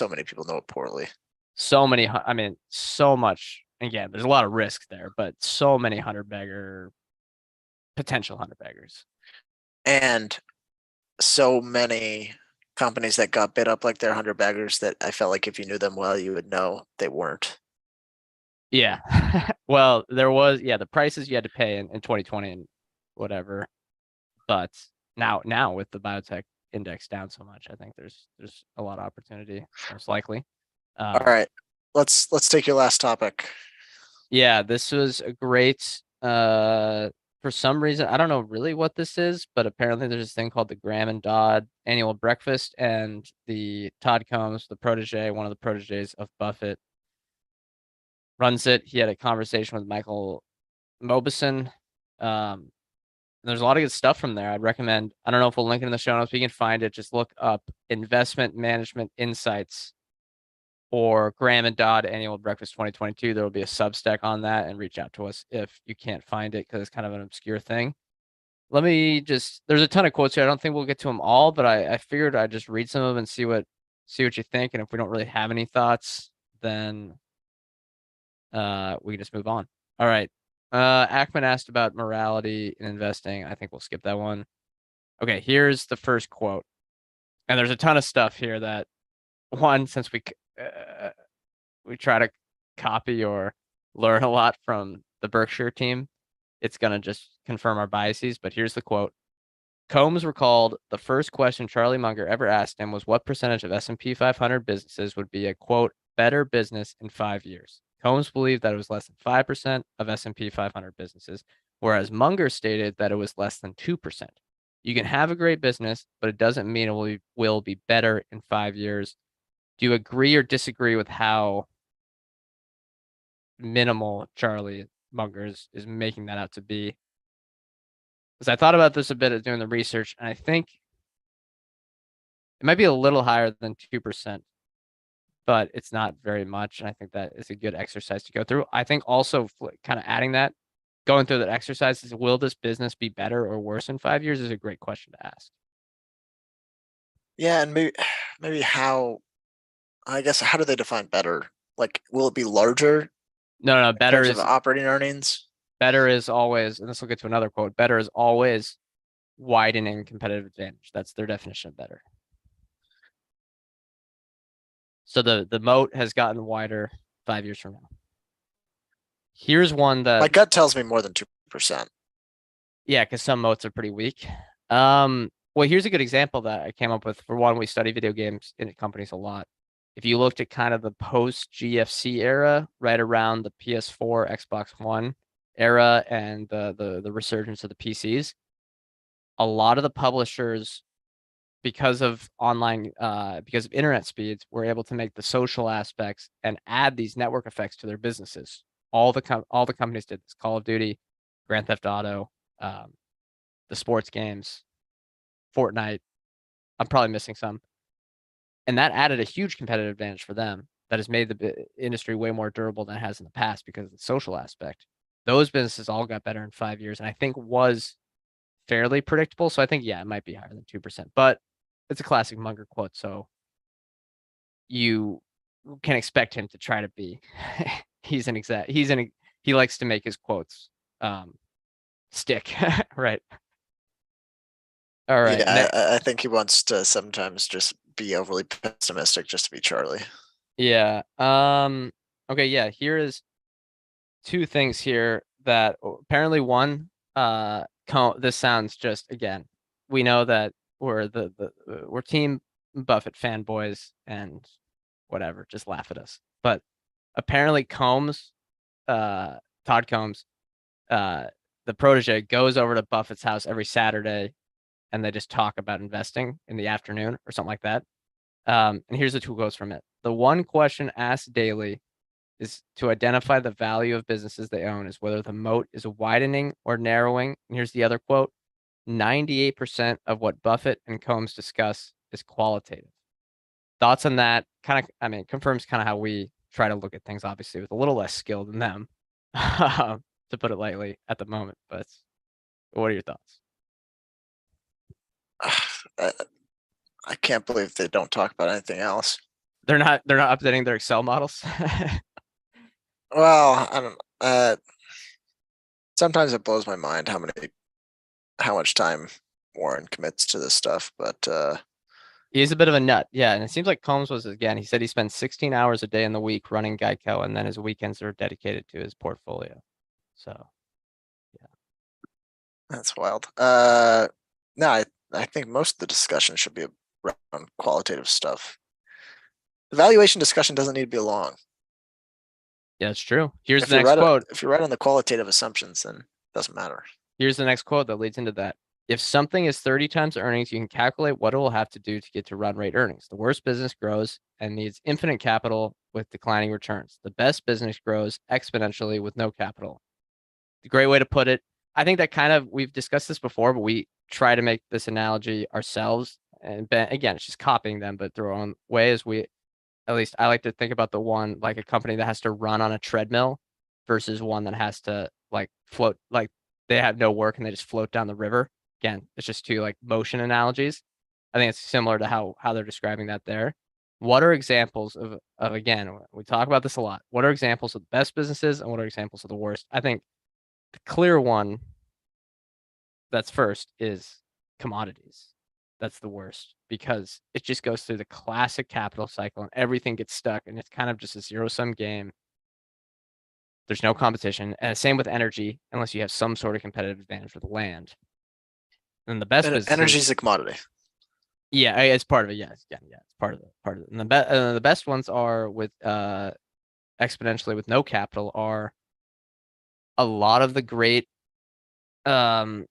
many people know it poorly. So many, I mean, so much. Again, there's a lot of risk there, but so many potential hunter beggars. And so many companies that got bid up like they're 100 baggers that I felt like if you knew them well, you would know they weren't. Yeah. Well, there was, yeah, the prices you had to pay in 2020 and whatever. But now with the biotech index down so much, I think there's a lot of opportunity, most likely. All right, let's take your last topic. Yeah, this was a great for some reason, I don't know really what this is, but apparently there's this thing called the Graham and Dodd annual breakfast, and the Todd Combs, the protege, one of the proteges of Buffett, runs it. He had a conversation with Michael Mauboussin. There's a lot of good stuff from there. I'd recommend. I don't know if we'll link it in the show notes. We can find it. Just look up Investment Management Insights or Graham and Dodd Annual Breakfast 2022. There will be a Substack on that, and reach out to us if you can't find it because it's kind of an obscure thing. Let me just. There's a ton of quotes here. I don't think we'll get to them all, but I figured I'd just read some of them and see what you think. And if we don't really have any thoughts, then we can just move on. All right. Ackman asked about morality in investing. I think we'll skip that one. Okay, here's the first quote. And there's a ton of stuff here that one, since we try to copy or learn a lot from the Berkshire team, it's gonna just confirm our biases. But here's the quote. Combs recalled the first question Charlie Munger ever asked him was what percentage of S&P 500 businesses would be a quote better business in 5 years. Combs believed that it was less than 5% of S&P 500 businesses, whereas Munger stated that it was less than 2%. You can have a great business, but it doesn't mean will be better in 5 years. Do you agree or disagree with how minimal Charlie Munger is making that out to be? Because I thought about this a bit at doing the research, and I think it might be a little higher than 2%, but it's not very much. And I think that is a good exercise to go through. I think also kind of adding that, going through that exercise is, will this business be better or worse in 5 years is a great question to ask. Yeah, and maybe how, I guess, how do they define better? Like, will it be larger in No, terms of operating earnings? better is always, and this will get to another quote, better is always widening competitive advantage. That's their definition of better. So the moat has gotten wider 5 years from now. Here's one that, My gut tells me more than 2%. yeah, because some moats are pretty weak. Well, here's a good example that I came up with. For one, we study video games in companies a lot. If you looked at kind of the post GFC era, right around the PS4, Xbox One era, and the resurgence of the PCs, a lot of the publishers because of online, because of internet speeds, were able to make the social aspects and add these network effects to their businesses. All the companies did this: Call of Duty, Grand Theft Auto, the sports games, Fortnite. I'm probably missing some, and that added a huge competitive advantage for them. That has made the industry way more durable than it has in the past because of the social aspect. Those businesses all got better in 5 years, and I think was fairly predictable. So I think, yeah, it might be higher than 2%, but it's a classic Munger quote. So you can expect him to try to be, he likes to make his quotes stick, right? All right. Yeah, I think he wants to sometimes just be overly pessimistic just to be Charlie. Yeah. Okay. Yeah. Here is two things here that apparently one, this sounds just, again, we know that we're team Buffett fanboys and whatever, just laugh at us. But apparently Combs, Todd Combs, the protege, goes over to Buffett's house every Saturday and they just talk about investing in the afternoon or something like that. And here's the two quotes from it. The one question asked daily is to identify the value of businesses they own, is whether the moat is widening or narrowing. And here's the other quote: 98% of what Buffett and Combs discuss is qualitative. Thoughts on that? Kind of, I mean, confirms kind of how we try to look at things, obviously, with a little less skill than them, to put it lightly at the moment. But what are your thoughts? I, I can't believe they don't talk about anything else. They're not updating their Excel models. Well, I don't. Sometimes it blows my mind how much time Warren commits to this stuff, but He's a bit of a nut. Yeah. And it seems like Combs was, again, he said he spends 16 hours a day in the week running Geico, and then his weekends are dedicated to his portfolio. So, yeah. that's wild. No, I think most of the discussion should be around qualitative stuff. The valuation discussion doesn't need to be long. Yeah, it's true. Here's If the you're next right, quote. if you're right on the qualitative assumptions, then it doesn't matter. Here's the next quote that leads into that. If something is 30 times earnings, you can calculate what it will have to do to get to run rate earnings. The worst business grows and needs infinite capital with declining returns. The best business grows exponentially with no capital. The great way to put it. I think that kind of, we've discussed this before, but we try to make this analogy ourselves. And again, it's just copying them, but their own way. As we, at least I like to think about the one, like a company that has to run on a treadmill versus one that has to like float, like they have no work and they just float down the river. Again, it's just two like motion analogies. I think it's similar to how they're describing that there. What are examples of again, we talk about this a lot. What are examples of the best businesses and what are examples of the worst? I think the clear one that's first is commodities. That's the worst because it just goes through the classic capital cycle and everything gets stuck and it's kind of just a zero-sum game. There's no competition. And same with energy, unless you have some sort of competitive advantage with land. And the best Energy businesses, is a commodity. yeah, it's part of it. Yeah, yeah, it's part of it. And the best ones are with exponentially with no capital are a lot of the great um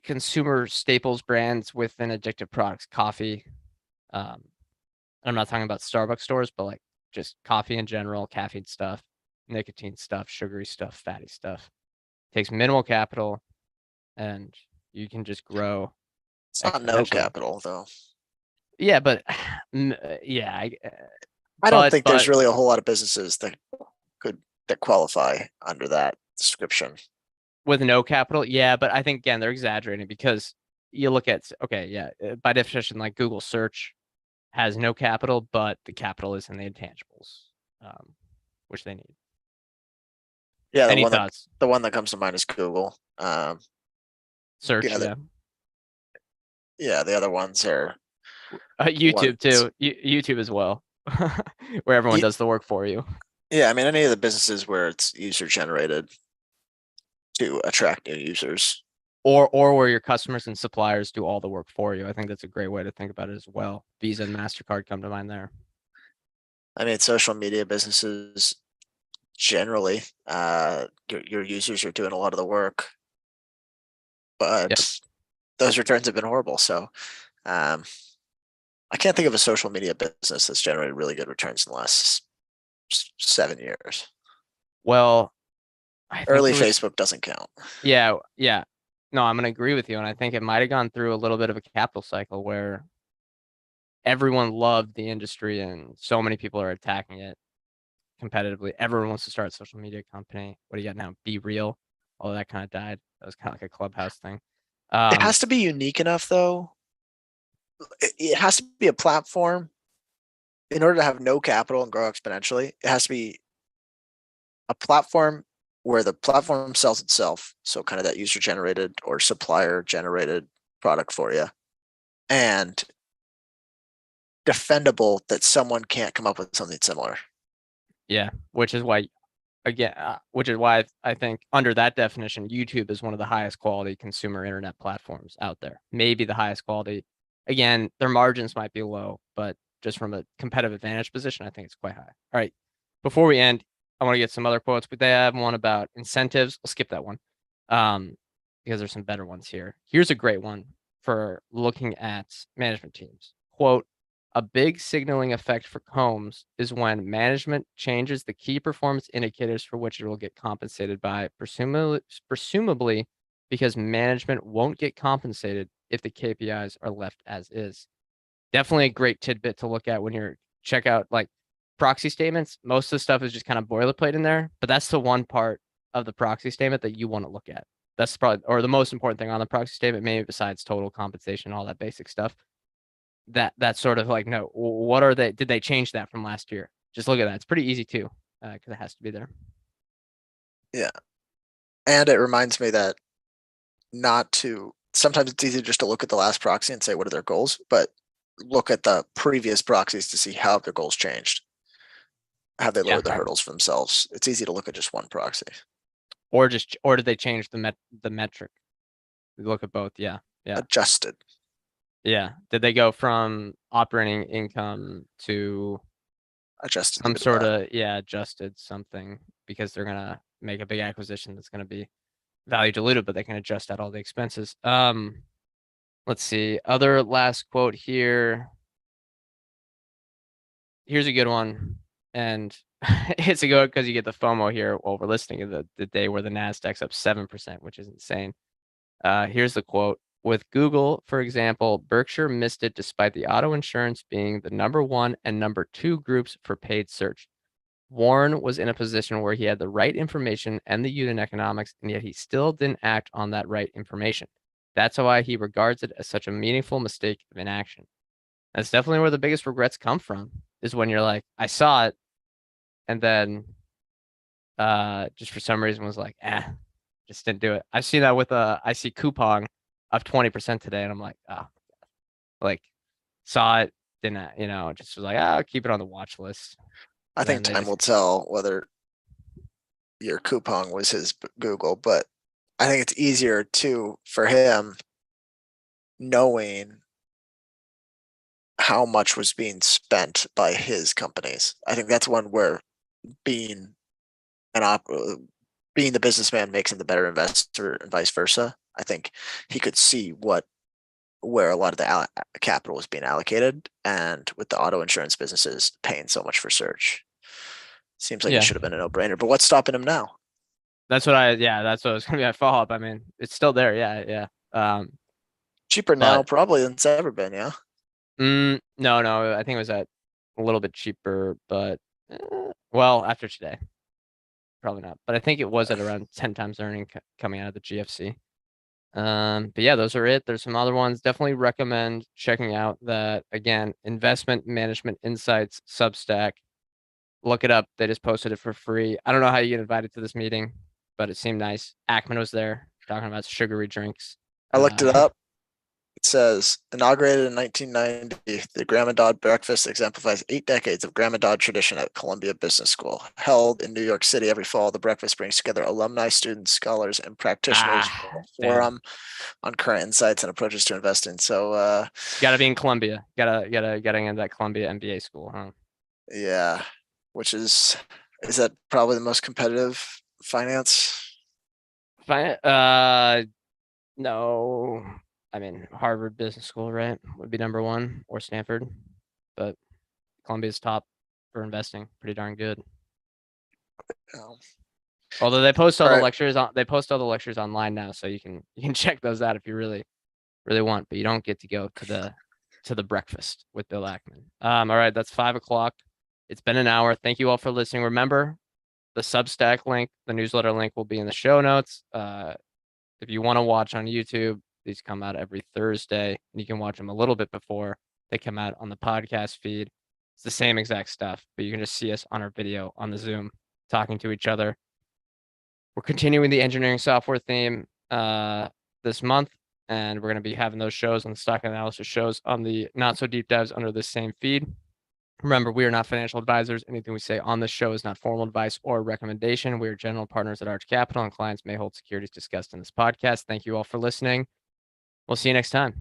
consumer staples brands within addictive products, coffee. Um, I'm not talking about Starbucks stores, but like just coffee in general, caffeine stuff, nicotine stuff, sugary stuff, fatty stuff. Takes minimal capital and you can just grow It's not no exponentially. capital though. Yeah, but yeah, I don't think there's but really a whole lot of businesses could that qualify under that description. with no capital, yeah, but I think again they're exaggerating because you look at, okay, yeah, by definition, like Google search has no capital, but the capital is in the intangibles, which they need. Yeah, Any thoughts? the one that comes to mind is Google. Search, The other yeah. yeah, the other ones are YouTube ones. too. YouTube as well, where everyone does the work for you. Yeah, I mean any of the businesses where it's user generated to attract new users. Or where your customers and suppliers do all the work for you. I think that's a great way to think about it as well. Visa and MasterCard come to mind there. I mean social media businesses generally, your users are doing a lot of the work, Yep. but those returns have been horrible. So I can't think of a social media business that's generated really good returns in the last 7 years. Well, I think Early there was, Facebook doesn't count. yeah, yeah. No, I'm gonna agree with you, and I think it might have gone through a little bit of a capital cycle where everyone loved the industry and so many people are attacking it competitively. Everyone wants to start a social media company. What do you got now? Be Real. All that kind of died. That was kind of like a Clubhouse thing. It has to be unique enough though. It has to be a platform in order to have no capital and grow exponentially. It has to be a platform where the platform sells itself. So kind of that user generated or supplier generated product for you, and defendable that someone can't come up with something similar. Yeah, which is why, again, which is why I think under that definition, YouTube is one of the highest quality consumer internet platforms out there. Maybe the highest quality. Again, their margins might be low, but just from a competitive advantage position, I think it's quite high. All right. Before we end, I want to get some other quotes, but they have one about incentives. I'll skip that one. Because there's some better ones here. Here's a great one for looking at management teams. Quote, a big signaling effect for Combs is when management changes the key performance indicators for which it will get compensated by, presumably because management won't get compensated if the KPIs are left as is. Definitely a great tidbit to look at when you're check out like proxy statements. Most of the stuff is just kind of boilerplate in there, but that's the one part of the proxy statement that you want to look at. That's probably, or the most important thing on the proxy statement, maybe besides total compensation, all that basic stuff. That's sort of like, no, what are they? Did they change that from last year? Just look at that. It's pretty easy too, because it has to be there. Yeah. And it reminds me that not to, sometimes it's easy just to look at the last proxy and say, what are their goals? But look at the previous proxies to see how their goals changed. Have they Yeah, lowered the hurdles for themselves? It's easy to look at just one proxy. or did they change the metric? We look at both. Yeah, yeah, Adjusted. yeah. Did they go from operating income to Adjusted some sort EBITDA. of, yeah, adjusted something because they're gonna make a big acquisition that's gonna be value diluted, but they can adjust out all the expenses. Let's see. Other last quote here. Here's a good one. And it's a good because you get the FOMO here while we're listening to the day where the Nasdaq's up 7%, which is insane. Here's the quote. With Google, for example, Berkshire missed it despite the auto insurance being the number one and number two groups for paid search. Warren was in a position where he had the right information and the unit economics, and yet he still didn't act on that right information. That's why he regards it as such a meaningful mistake of inaction. That's definitely where the biggest regrets come from, is when you're like, I saw it, and then just for some reason was like, just didn't do it. I see that with I see coupon of 20% today, and I'm like, oh, like saw it, didn't, just was like, I'll keep it on the watch list. I think Then they time just will tell whether your coupon was his Google, but I think it's easier to for him knowing how much was being spent by his companies. I think that's one where being being the businessman makes him the better investor and vice versa. I think he could see where a lot of the capital was being allocated, and with the auto insurance businesses paying so much for search, seems like it yeah. should have been a no-brainer. But what's stopping him now? That's what was gonna be my follow up. I mean, it's still there. Yeah, yeah. Cheaper now, But probably than it's ever been. Yeah, no, I think it was at a little bit cheaper, but well, after today, probably not. But I think it was at around 10 times earning coming out of the GFC. But yeah, those are it. There's some other ones. Definitely recommend checking out that, again, Investment Management Insights Substack. Look it up. They just posted it for free. I don't know how you get invited to this meeting, but it seemed nice. Ackman was there talking about sugary drinks. I looked it up. It says inaugurated in 1990, the Graham and Dodd breakfast exemplifies 8 decades of Graham and Dodd tradition at Columbia Business School. Held in New York City every fall, the breakfast brings together alumni, students, scholars, and practitioners for a Damn. forum on current insights and approaches to investing. So, Gotta be in Columbia. Getting into that Columbia MBA school, huh? yeah, which is that probably the most competitive finance? Fine. No. I mean, Harvard Business School, right, would be number one, or Stanford, but Columbia's top for investing, pretty darn good. Um, Although they post all all the right. lectures on, they post all the lectures online now, so you can check those out if you really want, but you don't get to go to the breakfast with Bill Ackman. All right, that's 5 o'clock. It's been an hour. Thank you all for listening. Remember, the Substack link, the newsletter link will be in the show notes. If you want to watch on YouTube, these come out every Thursday, and you can watch them a little bit before they come out on the podcast feed. It's the same exact stuff, but you can just see us on our video on the Zoom talking to each other. We're continuing the engineering software theme this month, and we're going to be having those shows on the stock analysis shows on the not so deep dives under the same feed. Remember, we are not financial advisors. Anything we say on this show is not formal advice or recommendation. We are general partners at Arch Capital, and clients may hold securities discussed in this podcast. Thank you all for listening. We'll see you next time.